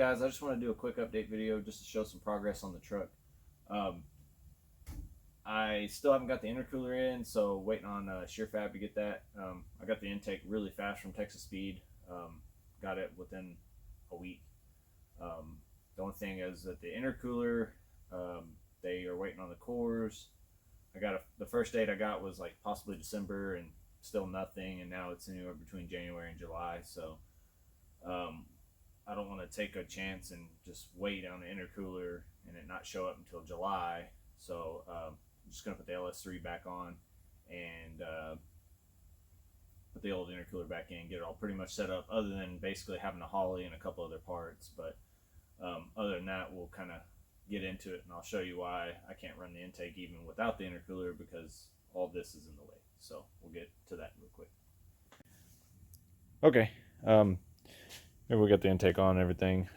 guys, I just want to do a quick update video just to show some progress on the truck. I still haven't got the intercooler in, so waiting on Shear Fab to get that. I got the intake really fast from Texas Speed. Got it within a week. The only thing is that the intercooler, they are waiting on the cores. The first date I got was like possibly December, and still nothing, and now it's anywhere between January and July. So I don't want to take a chance and just wait on the intercooler and it not show up until July. So I'm just gonna put the LS3 back on and put the old intercooler back in, get it all pretty much set up, other than basically having a Holly and a couple other parts. But other than that, we'll kind of get into it, and I'll show you why I can't run the intake even without the intercooler, because all this is in the way. So we'll get to that real quick. Okay, here we got the intake on and everything.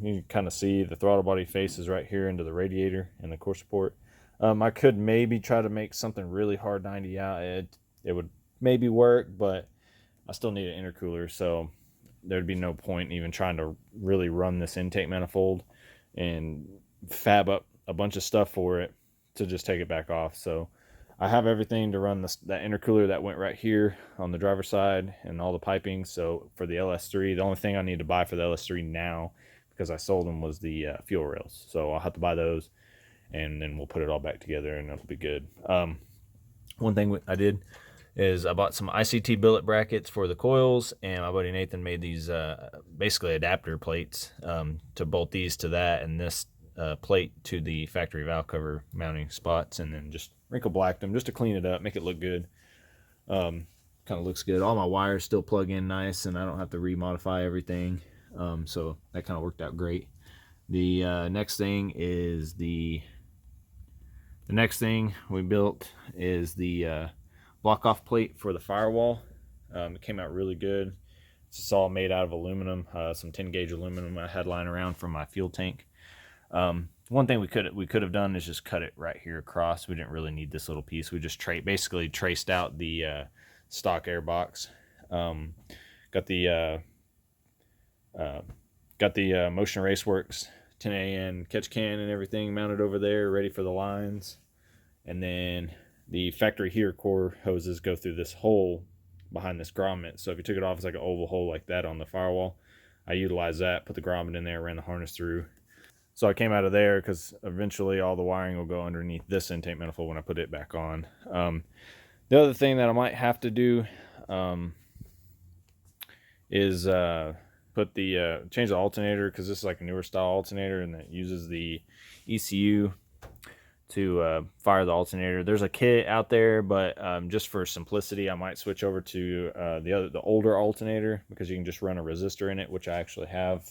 You can kind of see the throttle body faces right here into the radiator and the core support. I could maybe try to make something really hard 90 out. It would maybe work, but I still need an intercooler, so there'd be no point in even trying to really run this intake manifold and fab up a bunch of stuff for it to just take it back off. So I have everything to run that intercooler that went right here on the driver's side and all the piping. So for the LS3, the only thing I need to buy for the LS3 now, because I sold them, was the fuel rails. So I'll have to buy those, and then we'll put it all back together and it'll be good. One thing I did is I bought some ICT billet brackets for the coils, and my buddy Nathan made these basically adapter plates to bolt these to that, and this plate to the factory valve cover mounting spots, and then just wrinkle blacked them just to clean it up, make it look good. Kind of looks good. All my wires still plug in nice, and I don't have to remodify everything. So that kind of worked out great. The next thing we built is the block off plate for the firewall. It came out really good. It's all made out of aluminum, some 10 gauge aluminum I had lying around from my fuel tank. One thing we could have done is just cut it right here across. We didn't really need this little piece. We just basically traced out the stock air box. Got the Motion Raceworks 10AN catch can and everything mounted over there, ready for the lines. And then the factory heater core hoses go through this hole behind this grommet. So if you took it off, it's like an oval hole like that on the firewall. I utilized that, put the grommet in there, ran the harness through. So I came out of there because eventually all the wiring will go underneath this intake manifold when I put it back on. The other thing that I might have to do is change the alternator, because this is like a newer style alternator, and it uses the ECU to fire the alternator. There's a kit out there, but just for simplicity, I might switch over to the older alternator, because you can just run a resistor in it, which I actually have.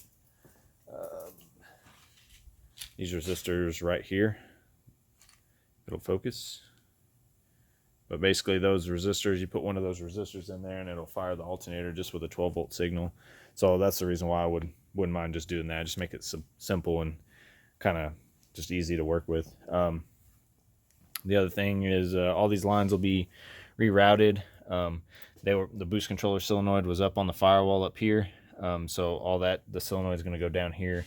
These resistors right here. It'll focus. But basically those resistors, you put one of those resistors in there and it'll fire the alternator just with a 12-volt signal. So that's the reason why I wouldn't mind just doing that. Just make it simple and kind of just easy to work with. The other thing is all these lines will be rerouted. The boost controller solenoid was up on the firewall up here. So all the solenoid is going to go down here.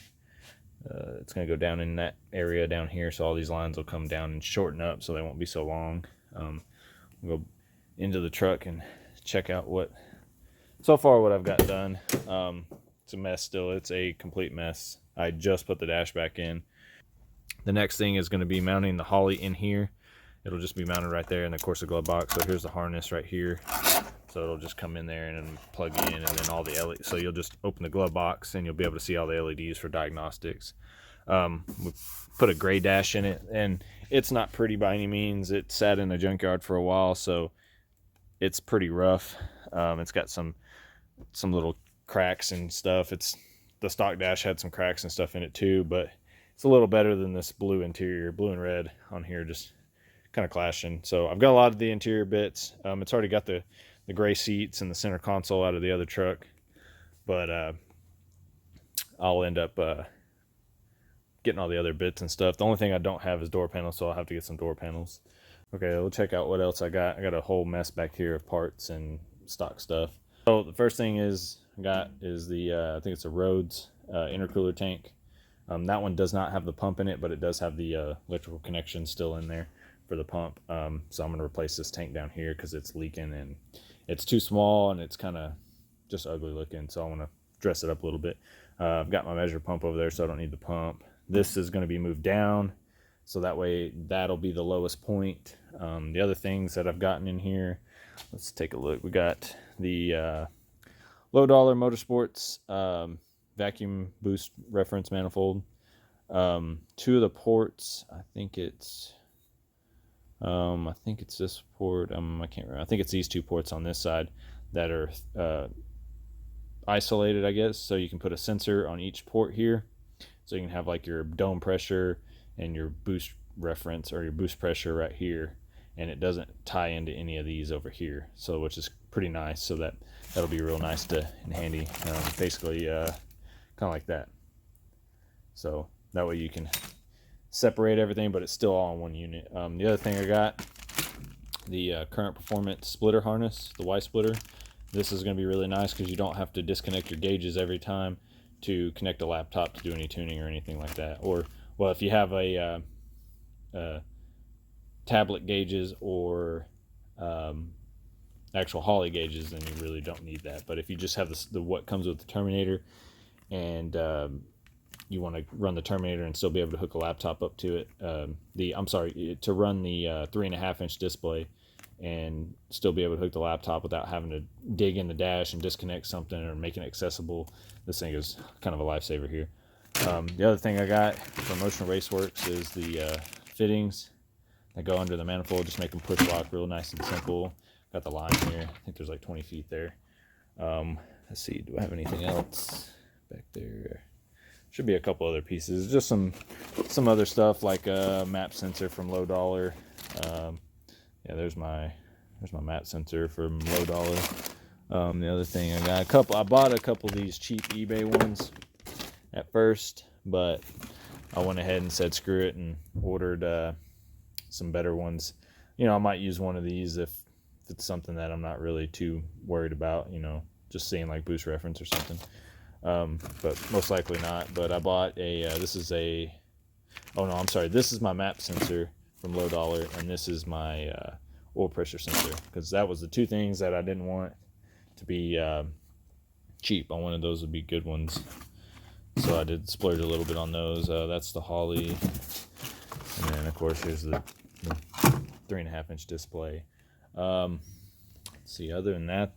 It's going to go down in that area down here, so all these lines will come down and shorten up so they won't be so long. We'll go into the truck and check out what I've got done. It's a mess still. It's a complete mess. I just put the dash back in. The next thing is going to be mounting the Holly in here. It'll just be mounted right there in the Corsa glove box. So here's the harness right here. So it'll just come in there and then plug in, and then all the LEDs. So you'll just open the glove box and you'll be able to see all the LEDs for diagnostics. We put a gray dash in it, and it's not pretty by any means. It sat in a junkyard for a while, so it's pretty rough. It's got some little cracks and stuff. The stock dash had some cracks and stuff in it too, but it's a little better than this blue interior. Blue and red on here just kind of clashing. So I've got a lot of the interior bits. It's already got the gray seats and the center console out of the other truck, but I'll end up getting all the other bits and stuff. The only thing I don't have is door panels, so I'll have to get some door panels. Okay, we'll check out what else I got. I got a whole mess back here of parts and stock stuff. So the first thing I got is the I think it's a Rhodes intercooler tank. That one does not have the pump in it, but it does have the electrical connection still in there for the pump. So I'm going to replace this tank down here because it's leaking and it's too small and it's kind of just ugly looking. So I want to dress it up a little bit. I've got my measure pump over there, so I don't need the pump. This is going to be moved down, so that way that'll be the lowest point. The other things that I've gotten in here, let's take a look. We got the Low Dollar Motorsports vacuum boost reference manifold. 2 of the ports, I think it's this port. I can't remember. I think it's these 2 ports on this side that are isolated, I guess. So you can put a sensor on each port here, so you can have like your dome pressure and your boost reference or your boost pressure right here, and it doesn't tie into any of these over here. So which is pretty nice. So that'll be real nice and handy. Basically, kind of like that. So that way you can separate everything, but it's still all in one unit. The other thing I got, the current performance splitter harness, the Y splitter. This is going to be really nice because you don't have to disconnect your gauges every time to connect a laptop to do any tuning or anything like that. Or, well, if you have a tablet gauges or actual Holley gauges, then you really don't need that. But if you just have the what comes with the Terminator, and you want to run the Terminator and still be able to hook a laptop up to it, to run the 3.5-inch display and still be able to hook the laptop without having to dig in the dash and disconnect something or make it accessible, this thing is kind of a lifesaver here. The other thing I got from Motion Raceworks is the fittings that go under the manifold. Just make them push lock real nice and simple. Got the line here. I think there's like 20 feet there. Let's see, do I have anything else back there? Should be a couple other pieces. Just some other stuff like a map sensor from Low Dollar. Yeah, there's my map sensor from Low Dollar. The other thing I bought a couple of these cheap eBay ones at first, but I went ahead and said screw it and ordered some better ones. I might use one of these if it's something that I'm not really too worried about, just seeing like boost reference or something. But most likely not. But I bought this is my map sensor from Low Dollar, and this is my oil pressure sensor, because that was the 2 things that I didn't want to be cheap. I wanted those to be good ones, so I did splurge a little bit on those. That's the Holley, and then of course here's the 3.5-inch display. Let's see, other than that,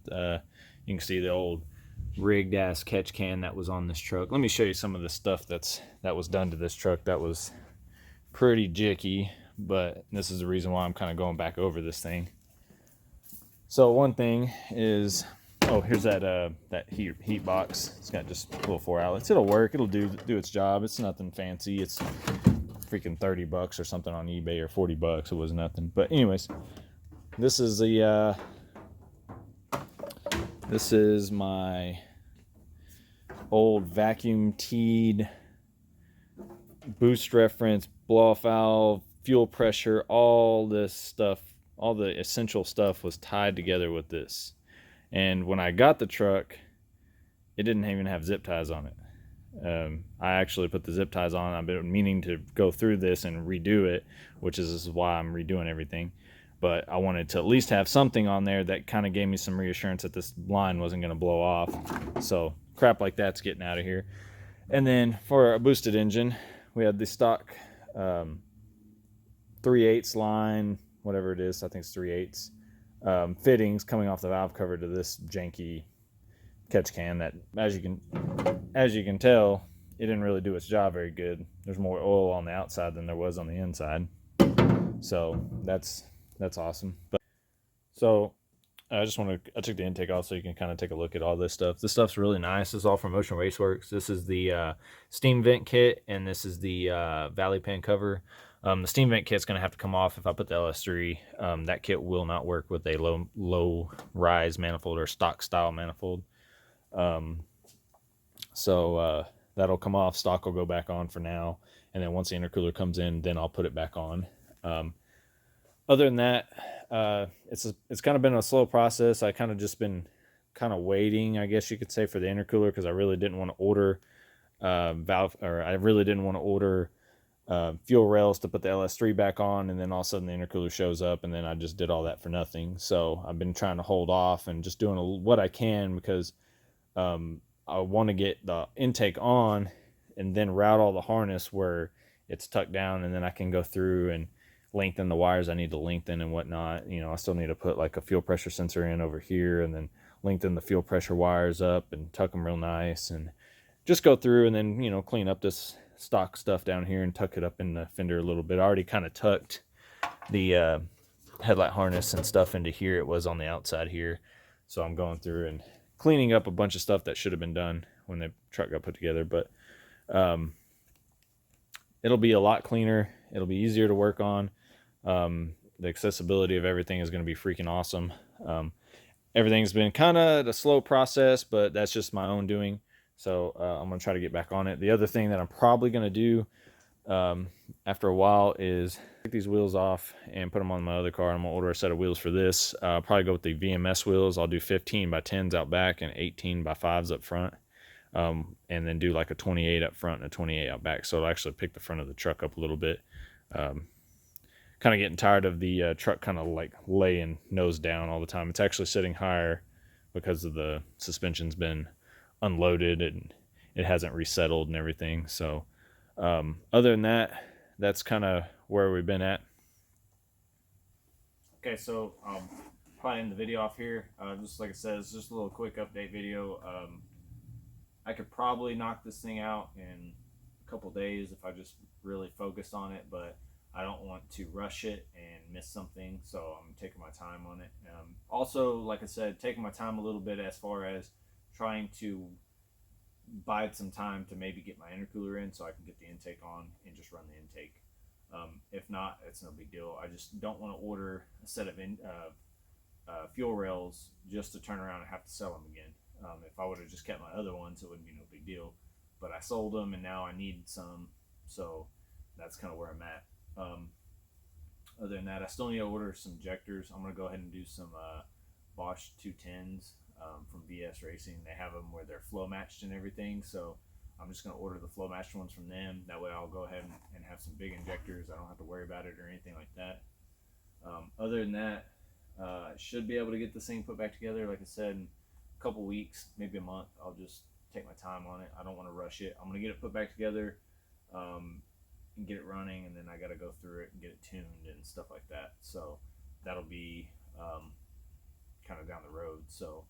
you can see the old rigged ass catch can that was on this truck. Let me show you some of the stuff that was done to this truck that was pretty jicky, but this is the reason why I'm kind of going back over this thing. So one thing is, here's that heat box. It's got just little 4 outlets. It'll work. It'll do its job. It's nothing fancy. It's freaking $30 or something on eBay, or $40. It was nothing. But anyways, this is my old vacuum teed boost reference, blow off valve, fuel pressure, all this stuff, all the essential stuff was tied together with this. And when I got the truck, it didn't even have zip ties on it. I actually put the zip ties on. I've been meaning to go through this and redo it, which is why I'm redoing everything. But I wanted to at least have something on there that kind of gave me some reassurance that this line wasn't going to blow off. So crap like that's getting out of here. And then for a boosted engine, we had the stock 3/8 line, whatever it is, I think it's 3/8 fittings coming off the valve cover to this janky catch can that, as you can tell, it didn't really do its job very good. There's more oil on the outside than there was on the inside. So that's awesome. But so I took the intake off so you can kind of take a look at all this stuff. This stuff's really nice. This is all from Motion Raceworks. This is the steam vent kit, and this is the valley pan cover. The steam vent kit's going to have to come off if I put the LS3. That kit will not work with a low rise manifold or stock style manifold. So that'll come off. Stock will go back on for now, and then once the intercooler comes in, then I'll put it back on. Other than that, it's kind of been a slow process. I kind of just been kind of waiting, I guess you could say, for the intercooler, because I really didn't want to order valve, or I really didn't want to order fuel rails to put the LS3 back on, and then all of a sudden the intercooler shows up, and then I just did all that for nothing. So I've been trying to hold off and just doing what I can, because I want to get the intake on and then route all the harness where it's tucked down, and then I can go through and lengthen the wires I need to lengthen and whatnot. You know, I still need to put like a fuel pressure sensor in over here, and then lengthen the fuel pressure wires up and tuck them real nice, and just go through and then, you know, clean up this stock stuff down here and tuck it up in the fender a little bit. I already kind of tucked the headlight harness and stuff into here. It was on the outside here, so I'm going through and cleaning up a bunch of stuff that should have been done when the truck got put together. But it'll be a lot cleaner. It'll be easier to work on. The accessibility of everything is going to be freaking awesome. Everything's been kind of a slow process, but that's just my own doing. So I'm going to try to get back on it. The other thing that I'm probably going to do after a while is take these wheels off and put them on my other car. I'm going to order a set of wheels for this. I'll probably go with the VMS wheels. I'll do 15 by 10s out back and 18 by 5s up front. And then do like a 28 up front and a 28 out back. So it'll actually pick the front of the truck up a little bit. Kind of getting tired of the truck kind of like laying nose down all the time. It's actually sitting higher because of the suspension's been unloaded and it hasn't resettled and everything. So other than that, that's kind of where we've been at. Okay, so probably end the video off here. Just like I said, it's just a little quick update video. I could probably knock this thing out in a couple days if I just really focused on it, but I don't want to rush it and miss something, so I'm taking my time on it. Also, like I said, taking my time a little bit as far as trying to bide some time to maybe get my intercooler in so I can get the intake on and just run the intake. If not, it's no big deal. I just don't want to order a set of fuel rails just to turn around and have to sell them again. If I would have just kept my other ones, it wouldn't be no big deal. But I sold them, and now I need some, so that's kind of where I'm at. Other than that, I still need to order some injectors. I'm going to go ahead and do some Bosch 210s from VS Racing. They have them where they're flow matched and everything, so I'm just going to order the flow matched ones from them. That way I'll go ahead and have some big injectors. I don't have to worry about it or anything like that. Other than that, I should be able to get this thing put back together, like I said, in a couple weeks, maybe a month. I'll just take my time on it. I don't want to rush it. I'm going to get it put back together and get it running, and then I got to go through it and get it tuned and stuff like that. So that'll be kind of down the road. So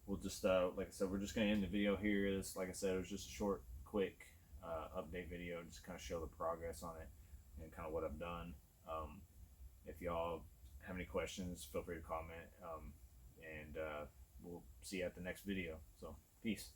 we'll just, like I said, we're just going to end the video here. This, like I said, it was just a short, quick update video, just kind of show the progress on it and kind of what I've done. If y'all have any questions, feel free to comment, and we'll see you at the next video. So peace.